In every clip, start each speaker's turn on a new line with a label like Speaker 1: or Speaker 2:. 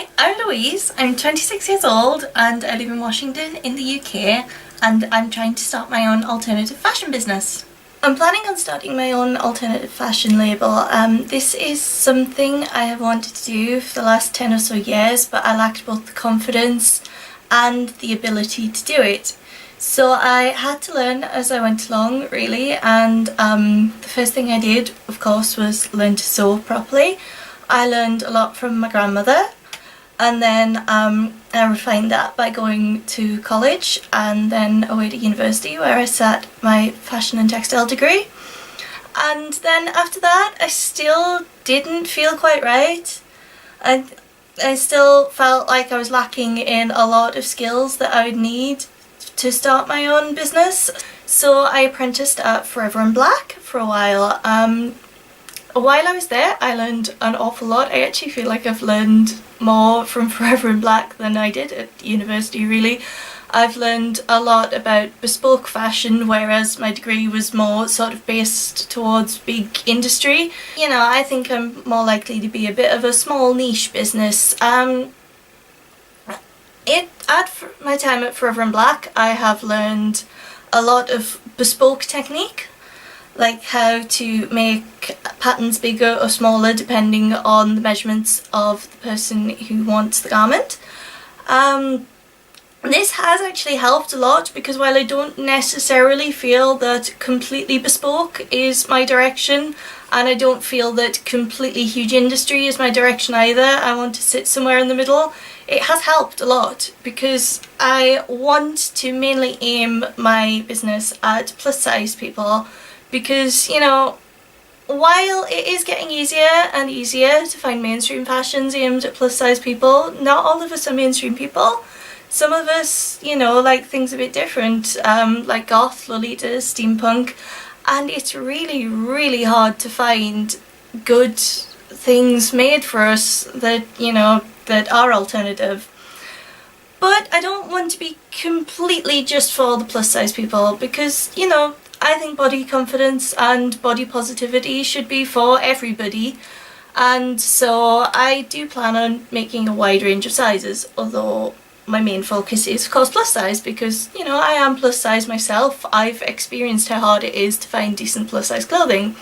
Speaker 1: Hi, I'm Louise. I'm 26 years old and I live in Washington in the UK, and I'm trying to start my own alternative fashion business. I'm planning on starting my own alternative fashion label. This is something I have wanted to do for the last 10 or so years, but I lacked both the confidence and the ability to do it. So I had to learn as I went along, really, and the first thing I did, of course, was learn to sew properly. I learned a lot from my grandmother, and then I refined that by going to college and then away to university, where I sat my fashion and textile degree. And then after that I still didn't feel quite right. I still felt like I was lacking in a lot of skills that I would need to start my own business. So I apprenticed at Forever in Black for a while. While I was there, I learned an awful lot. I actually feel like I've learned more from Forever in Black than I did at university, really. I've learned a lot about bespoke fashion, whereas my degree was more sort of based towards big industry. You know, I think I'm more likely to be a bit of a small niche business. At my time at Forever in Black, I have learned a lot of bespoke technique, like how to make patterns bigger or smaller depending on the measurements of the person who wants the garment. This has actually helped a lot, because while I don't necessarily feel that completely bespoke is my direction, and I don't feel that completely huge industry is my direction either, I want to sit somewhere in the middle. It has helped a lot because I want to mainly aim my business at plus size people. Because, you know, while it is getting easier and easier to find mainstream fashions aimed at plus size people, not all of us are mainstream people. Some of us, you know, like things a bit different, like goth, lolita, steampunk, and it's really, really hard to find good things made for us that, you know, that are alternative. But I don't want to be completely just for the plus size people, because, you know, I think body confidence and body positivity should be for everybody, and so I do plan on making a wide range of sizes, although my main focus is of course plus size, because, you know, I am plus size myself. I've experienced how hard it is to find decent plus size clothing.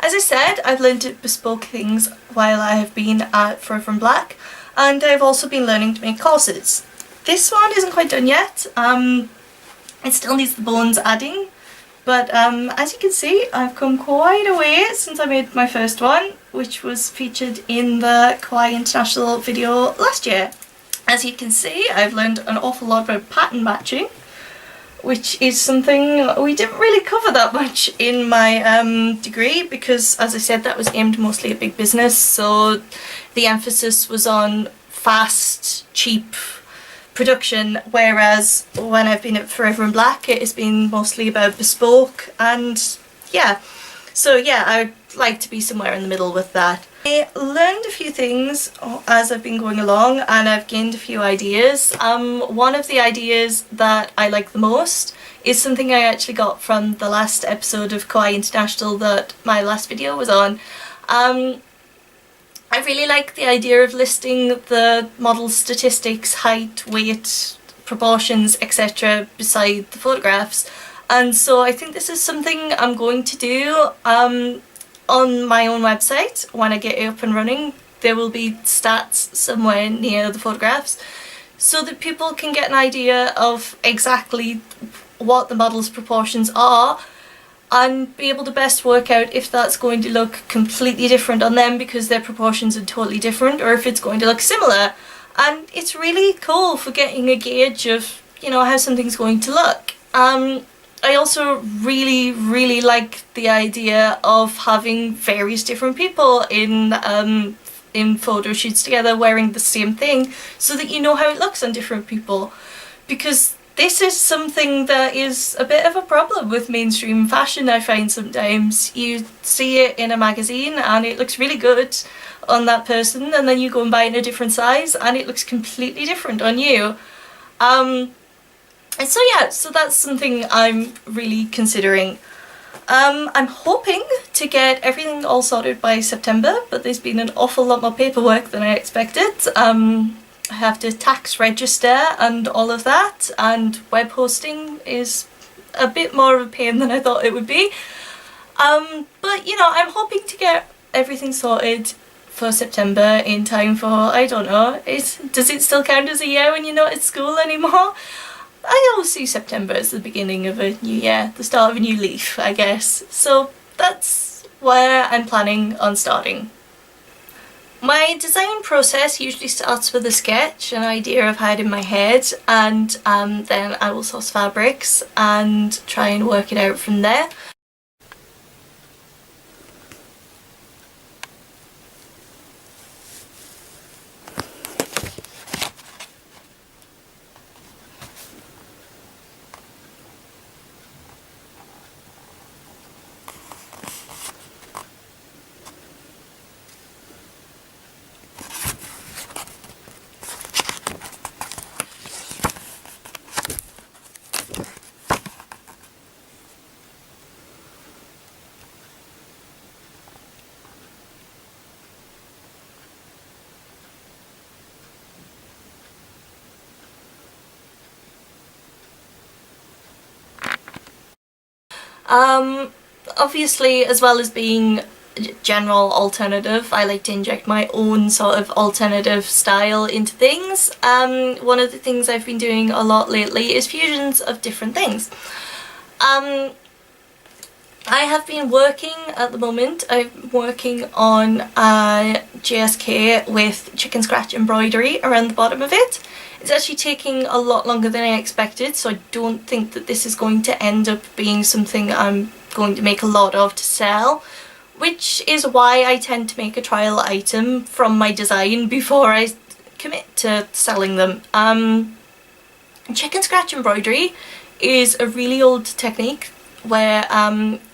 Speaker 1: As I said, I've learned bespoke things while I have been at Forever in Black, and I've also been learning to make corsets. This one isn't quite done yet. It still needs the bones adding. But as you can see, I've come quite a way since I made my first one, which was featured in the Kawaii International video last year. As you can see, I've learned an awful lot about pattern matching, which is something we didn't really cover that much in my degree, because, as I said, that was aimed mostly at big business, so the emphasis was on fast, cheap production, whereas when I've been at Forever in Black, it has been mostly about bespoke, and yeah, so yeah, I'd like to be somewhere in the middle with that. I learned a few things as I've been going along, and I've gained a few ideas. One of the ideas that I like the most is something I actually got from the last episode of Kawaii International that my last video was on. I really like the idea of listing the model's statistics, height, weight, proportions, etc. beside the photographs, and so I think this is something I'm going to do on my own website. When I get it up and running, there will be stats somewhere near the photographs, so that people can get an idea of exactly what the model's proportions are, and be able to best work out if that's going to look completely different on them because their proportions are totally different, or if it's going to look similar. And it's really cool for getting a gauge of, you know, how something's going to look. I also really, really like the idea of having various different people in photo shoots together wearing the same thing, so that you know how it looks on different people, because this is something that is a bit of a problem with mainstream fashion. I find sometimes you see it in a magazine and it looks really good on that person, and then you go and buy it in a different size and it looks completely different on you. And so yeah, so that's something I'm really considering. I'm hoping to get everything all sorted by September, but there's been an awful lot more paperwork than I expected. I have to tax register and all of that, and web hosting is a bit more of a pain than I thought it would be. But you know, I'm hoping to get everything sorted for September in time for, I don't know, does it still count as a year when you're not at school anymore? I always see September as the beginning of a new year, the start of a new leaf, I guess. So that's where I'm planning on starting. My design process usually starts with a sketch, an idea I've had in my head, and then I will source fabrics and try and work it out from there. Obviously, as well as being general alternative, I like to inject my own sort of alternative style into things. One of the things I've been doing a lot lately is fusions of different things. I have been working at the moment, I'm working on a JSK with chicken scratch embroidery around the bottom of it. It's actually taking a lot longer than I expected, so I don't think that this is going to end up being something I'm going to make a lot of to sell, which is why I tend to make a trial item from my design before I commit to selling them. Chicken scratch embroidery is a really old technique where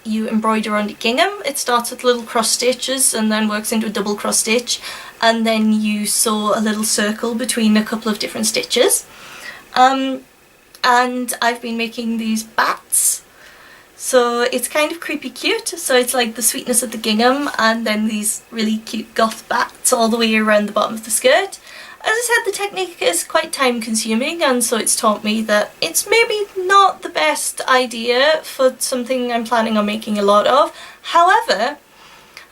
Speaker 1: you embroider on gingham. It starts with little cross stitches and then works into a double cross stitch, and then you sew a little circle between a couple of different stitches. And I've been making these bats, so it's kind of creepy cute. So it's like the sweetness of the gingham and then these really cute goth bats all the way around the bottom of the skirt. As I said, the technique is quite time consuming, and so it's taught me that it's maybe not the best idea for something I'm planning on making a lot of. However,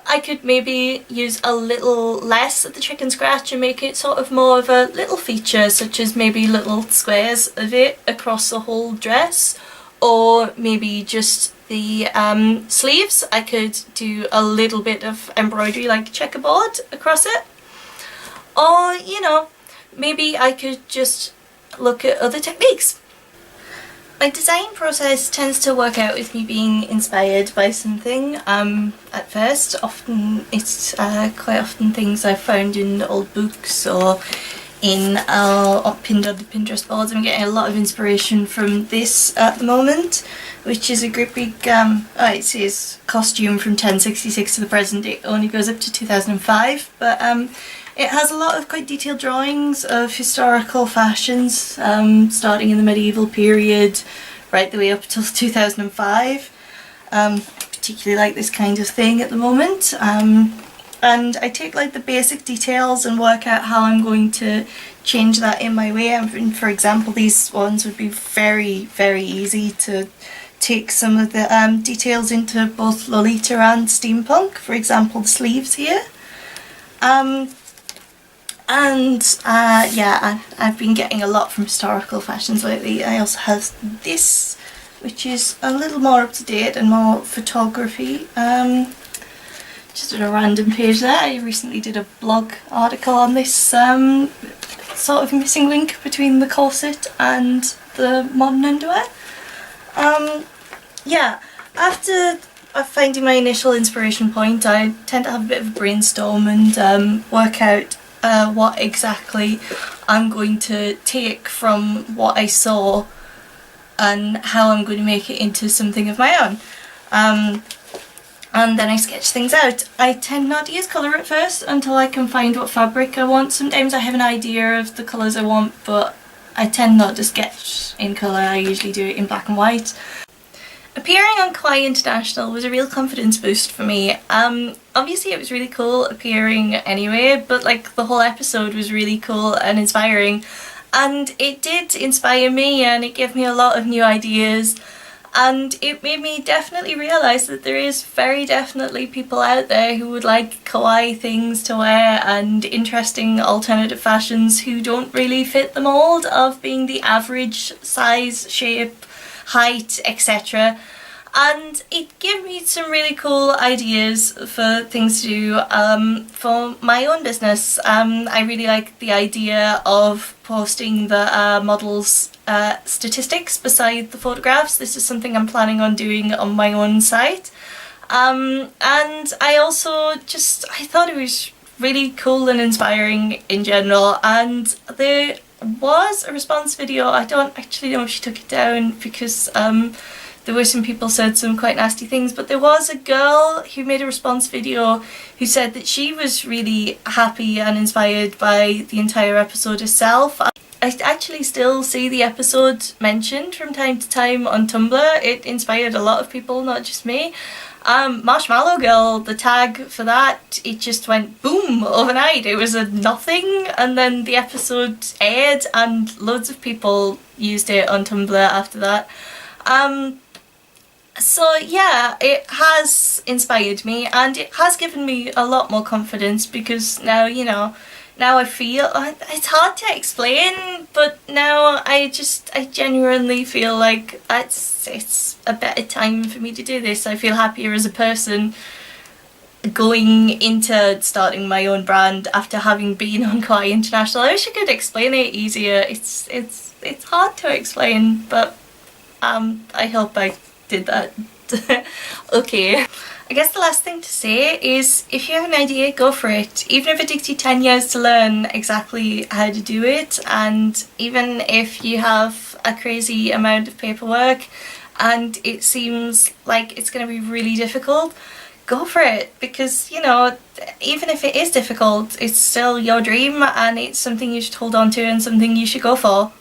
Speaker 1: I could maybe use a little less of the chicken scratch and make it sort of more of a little feature, such as maybe little squares of it across the whole dress, or maybe just the sleeves. I could do a little bit of embroidery like checkerboard across it. Or, you know, maybe I could just look at other techniques. My design process tends to work out with me being inspired by something at first. Often it's quite often things I've found in old books or in pinned on the Pinterest boards. I'm getting a lot of inspiration from this at the moment, which is a great big, it says costume from 1066 to the present. It only goes up to 2005, but it has a lot of quite detailed drawings of historical fashions, starting in the medieval period right the way up till 2005. Particularly like this kind of thing at the moment. And I take like the basic details and work out how I'm going to change that in my way. For example, these ones would be very, very easy to take some of the details into both Lolita and steampunk. For example, the sleeves here. Yeah, I've been getting a lot from historical fashions lately. I also have this, which is a little more up to date and more photography. Just a random page there. I recently did a blog article on this sort of missing link between the corset and the modern underwear. Yeah, after finding my initial inspiration point, I tend to have a bit of a brainstorm and work out what exactly I'm going to take from what I saw and how I'm going to make it into something of my own. And then I sketch things out. I tend not to use colour at first until I can find what fabric I want. Sometimes I have an idea of the colours I want, but I tend not to sketch in colour. I usually do it in black and white. Appearing on Kawaii International was a real confidence boost for me. Obviously it was really cool appearing anyway, but like the whole episode was really cool and inspiring. And it did inspire me and it gave me a lot of new ideas. And it made me definitely realise that there is very definitely people out there who would like kawaii things to wear and interesting alternative fashions who don't really fit the mould of being the average size, shape, height, etc. And it gave me some really cool ideas for things to do for my own business. I really like the idea of posting the models' statistics beside the photographs. This is something I'm planning on doing on my own site. And I also I thought it was really cool and inspiring in general. And there was a response video. I don't actually know if she took it down because there were some people said some quite nasty things, but there was a girl who made a response video who said that she was really happy and inspired by the entire episode itself. I actually still see the episode mentioned from time to time on Tumblr. It inspired a lot of people, not just me. Marshmallow Girl, the tag for that, it just went boom overnight. It was a nothing, and then the episode aired and loads of people used it on Tumblr after that. So yeah, it has inspired me and it has given me a lot more confidence because now, you know, now I feel, it's hard to explain, but now I genuinely feel like it's a better time for me to do this. I feel happier as a person going into starting my own brand after having been on Kawaii International. I wish I could explain it easier. It's hard to explain, but I hope I did that. Okay. I guess the last thing to say is if you have an idea, go for it. Even if it takes you 10 years to learn exactly how to do it, and even if you have a crazy amount of paperwork and it seems like it's going to be really difficult, go for it, because, you know, even if it is difficult, it's still your dream and it's something you should hold on to and something you should go for.